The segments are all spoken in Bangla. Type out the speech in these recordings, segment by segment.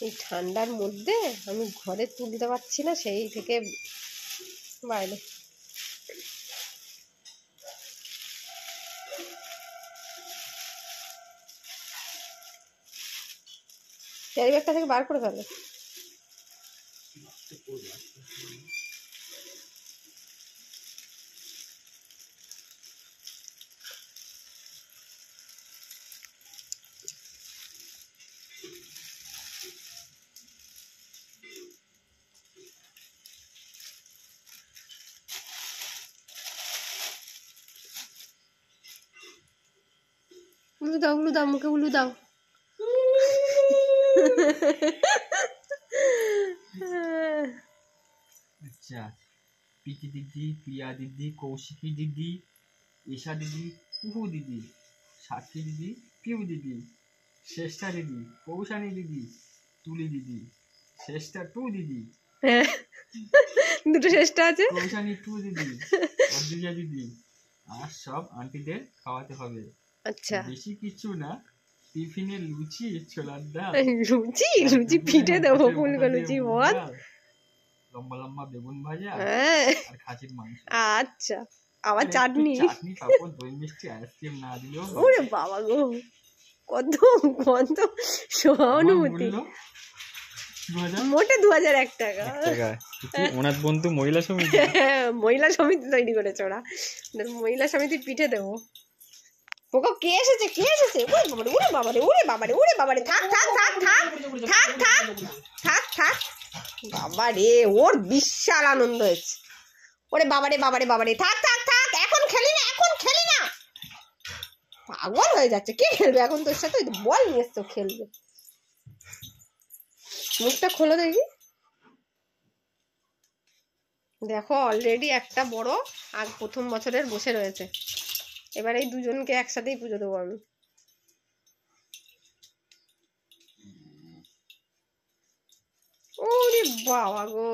এই ঠান্ডার মধ্যে আমি ঘরে তুলতে পারছি না, সেই থেকে বাইরে। ক্যারি ব্যাগটা থেকে বার করে ফেলো। উলু দাও, উলু দাও, মুখে উলু দাও। আচ্ছা, পিকি দিদি, প্রিয়া দিদি, কৌশিকী দিদি, ঈশা দিদি, কুহু দিদি, সাক্ষী দিদি, পিউ দিদি, শ্রেষ্ঠা দিদি, কৌশানী দিদি, তুলি দিদি, শ্রেষ্ঠা টু দিদি, দুটো চেষ্টা আছে, কৌশানী টু দিদি, অদ্রিজা দিদি। আর সব আন্টিদের খাওয়াতে হবে। আচ্ছা, বেশি কিছু না, টিফিনে লুচি, ছোলার ডাল, লুচি লুচি পিঠে দেবো, ফুলকো লুচি বল, লম্বা লম্বা বেগুন ভাজা আর খাসির মাংস। আচ্ছা, আবার চাটনি, চাটনি, পাপড়, দই মিষ্টি, আইসক্রিম না দিলেও। ওরে বাবা গো, কত কত সহানুভূতি। মোটে 2001 টাকা। ওনার বন্ধু মহিলা সমিতি, মহিলা সমিতি তৈরি করেছে ওরা, মহিলা সমিতির পিঠে দেবো। পোকা কে এসেছে, কে এসেছে? ওরে বাবারে, ওরে বাবারে, ওরে বাবারে, থাক থাক থাক থাক থাক থাক থাক থাক। বাবারে, ওর বিশাল আনন্দ হয়েছে। ওরে বাবারে বাবারে বাবারে, থাক থাক থাক, এখন খেলি না, এখন খেলি না। পাগল হয়ে যাচ্ছে। কে খেলবে এখন তোর সাথে? বল নিয়ে এসছো, খেলবে। মুখটা খোলো দেখি। দেখো অলরেডি একটা বড় আর প্রথম বছরের বসে রয়েছে। এবার এই দুজনকে একসাথেই পুজো দেবো আমি। ওরে বাবা গো,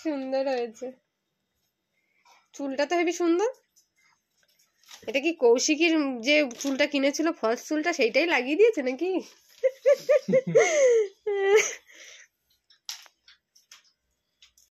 সুন্দর হয়েছে। চুলটা তো হেবি সুন্দর। এটা কি কৌশিকীর যে চুলটা কিনেছিল, ফলস চুলটা, সেইটাই লাগিয়ে দিয়েছে নাকি?